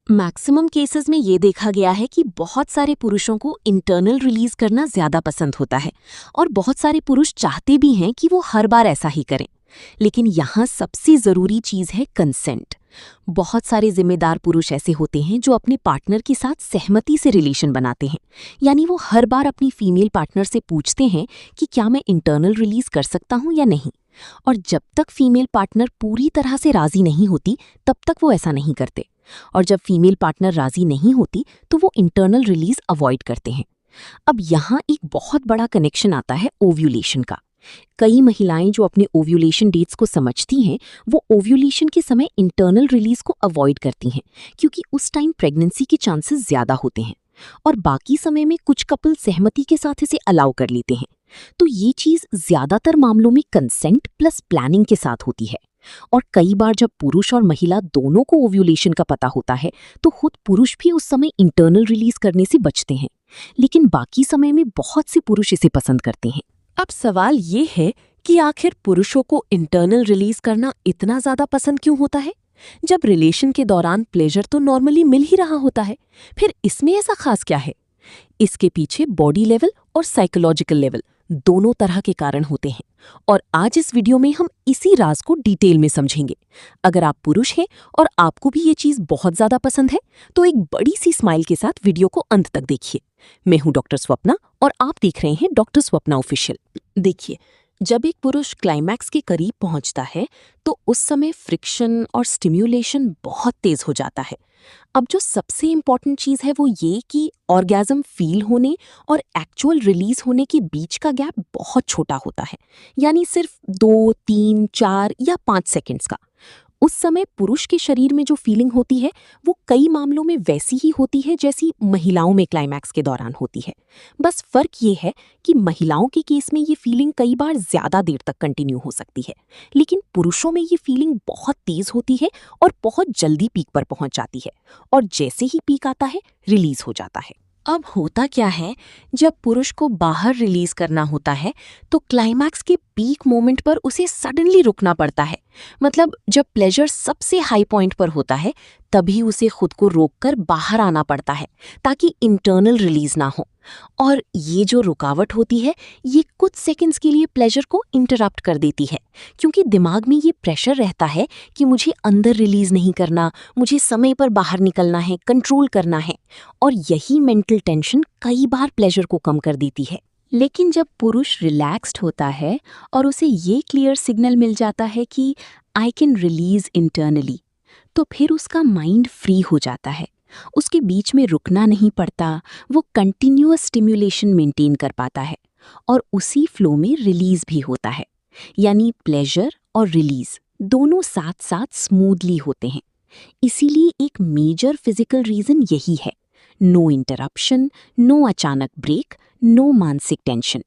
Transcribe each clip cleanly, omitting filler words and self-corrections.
Maximum cases में ये देखा गया है कि बहुत सारे पुरुषों को इंटरनल रिलीज करना ज्यादा पसंद होता है और बहुत सारे पुरुष चाहते भी हैं कि वो हर बार ऐसा ही करें। लेकिन यहाँ सबसे जरूरी चीज है कंसेंट। बहुत सारे जिम्मेदार पुरुष ऐसे होते हैं जो अपने पार्टनर के साथ सहमति से रिलेशन बनाते हैं, यानी वो हर बार अपनी फीमेल पार्टनर से पूछते हैं कि क्या मैं इंटरनल रिलीज कर सकता हूँ या नहीं। और जब तक फीमेल पार्टनर पूरी तरह से राजी नहीं होती तब तक वो ऐसा नहीं करते। और जब फीमेल पार्टनर राजी नहीं होती तो वो इंटरनल रिलीज अवॉइड करते हैं। अब यहाँ एक बहुत बड़ा कनेक्शन आता है ओव्यूलेशन का। कई महिलाएं जो अपने ओव्यूलेशन डेट्स को समझती हैं, वो ओव्यूलेशन के समय इंटरनल रिलीज को अवॉइड करती हैं क्योंकि उस टाइम प्रेगनेंसी के चांसेस ज्यादा होते हैं। और बाकी समय में कुछ कपल सहमति के साथ इसे अलाउ कर लेते हैं। तो ये चीज ज्यादातर मामलों में कंसेंट प्लस प्लानिंग के साथ होती है। और कई बार जब पुरुष और महिला दोनों को ओव्यूलेशन का पता होता है तो खुद पुरुष भी उस समय इंटरनल रिलीज करने से बचते हैं, लेकिन बाकी समय में बहुत से पुरुष इसे पसंद करते हैं। अब सवाल ये है कि आखिर पुरुषों को इंटरनल रिलीज करना इतना ज्यादा पसंद क्यों होता है, जब रिलेशन के दौरान प्लेजर तो नॉर्मली मिल ही रहा होता है। फिर इसमें ऐसा खास क्या है? इसके पीछे बॉडी लेवल और साइकोलॉजिकल लेवल दोनों तरह के कारण होते हैं और आज इस वीडियो में हम इसी राज को डिटेल में समझेंगे। अगर आप पुरुष हैं और आपको भी ये चीज बहुत ज्यादा पसंद है तो एक बड़ी सी स्माइल के साथ वीडियो को अंत तक देखिए। मैं हूं डॉक्टर स्वप्ना और आप देख रहे हैं डॉक्टर स्वप्ना ऑफिशियल। देखिए, जब एक पुरुष क्लाइमैक्स के करीब पहुंचता है तो उस समय फ्रिक्शन और स्टिम्युलेशन बहुत तेज हो जाता है। अब जो सबसे इम्पॉर्टेंट चीज है वो ये कि ऑर्गेज्म फील होने और एक्चुअल रिलीज होने के बीच का गैप बहुत छोटा होता है, यानी सिर्फ 2, 3, 4 या 5 सेकेंड्स का। उस समय पुरुष के शरीर में जो फीलिंग होती है वो कई मामलों में वैसी ही होती है जैसी महिलाओं में क्लाइमैक्स के दौरान होती है। बस फर्क ये है कि महिलाओं के केस में ये फीलिंग कई बार ज्यादा देर तक कंटिन्यू हो सकती है, लेकिन पुरुषों में ये फीलिंग बहुत तेज होती है और बहुत जल्दी पीक पर पहुंच जाती है और जैसे ही पीक आता है रिलीज हो जाता है। अब होता क्या है, जब पुरुष को बाहर रिलीज करना होता है तो क्लाइमैक्स के पीक मोमेंट पर उसे सडनली रुकना पड़ता है। मतलब जब प्लेजर सबसे हाई पॉइंट पर होता है तभी उसे खुद को रोककर बाहर आना पड़ता है ताकि इंटरनल रिलीज ना हो। और ये जो रुकावट होती है ये कुछ सेकंड्स के लिए प्लेजर को इंटरप्ट कर देती है, क्योंकि दिमाग में ये प्रेशर रहता है कि मुझे अंदर रिलीज नहीं करना, मुझे समय पर बाहर निकलना है, कंट्रोल करना है। और यही मेंटल टेंशन कई बार प्लेजर को कम कर देती है। लेकिन जब पुरुष रिलैक्स्ड होता है और उसे ये क्लियर सिग्नल मिल जाता है कि आई कैन रिलीज इंटरनली, तो फिर उसका माइंड फ्री हो जाता है। उसके बीच में रुकना नहीं पड़ता, वो कंटिन्यूअस स्टिम्युलेशन मेंटेन कर पाता है और उसी फ्लो में रिलीज भी होता है। यानी प्लेजर और रिलीज दोनों साथ साथ स्मूथली होते हैं। इसीलिए एक मेजर फिजिकल रीजन यही है, नो इंटरप्शन, नो अचानक ब्रेक, नो मानसिक टेंशन।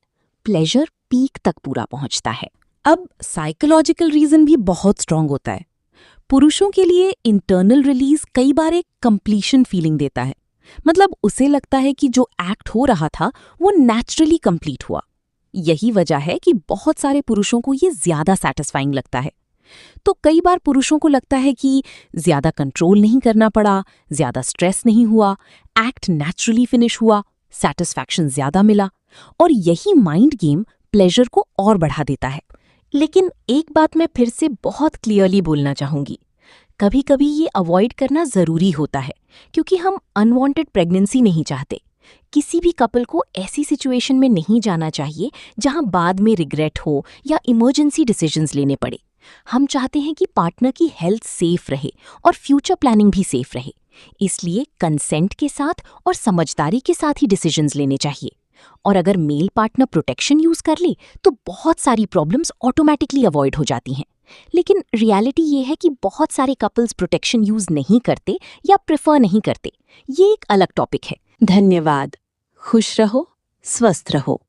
प्लेजर पीक तक पूरा पहुंचता है। अब साइकोलॉजिकल रीजन भी बहुत स्ट्रांग होता है। पुरुषों के लिए इंटरनल रिलीज कई बार एक कंप्लीशन फीलिंग देता है। मतलब उसे लगता है कि जो एक्ट हो रहा था वो नेचुरली कंप्लीट हुआ। यही वजह है कि बहुत सारे पुरुषों को ये ज्यादा सैटिस्फाइंग लगता है। तो कई बार पुरुषों को लगता है कि ज्यादा कंट्रोल नहीं करना पड़ा, ज्यादा स्ट्रेस नहीं हुआ, एक्ट नेचुरली फिनिश हुआ, सैटिस्फैक्शन ज्यादा मिला। और यही माइंड गेम प्लेजर को और बढ़ा देता है। लेकिन एक बात मैं फिर से बहुत क्लियरली बोलना चाहूंगी, कभी कभी ये अवॉइड करना जरूरी होता है क्योंकि हम अनवांटेड प्रेगनेंसी नहीं चाहते। किसी भी कपल को ऐसी सिचुएशन में नहीं जाना चाहिए जहां बाद में रिग्रेट हो या इमरजेंसी डिसीजंस लेने पड़े। हम चाहते हैं कि पार्टनर की हेल्थ सेफ रहे और फ्यूचर प्लानिंग भी सेफ रहे। इसलिए कंसेंट के साथ और समझदारी के साथ ही डिसीजंस लेने चाहिए। और अगर मेल पार्टनर प्रोटेक्शन यूज कर ले तो बहुत सारी प्रॉब्लम्स ऑटोमेटिकली अवॉइड हो जाती हैं। लेकिन रियलिटी ये है कि बहुत सारे कपल्स प्रोटेक्शन यूज नहीं करते या प्रेफर नहीं करते। ये एक अलग टॉपिक है। धन्यवाद। खुश रहो, स्वस्थ रहो।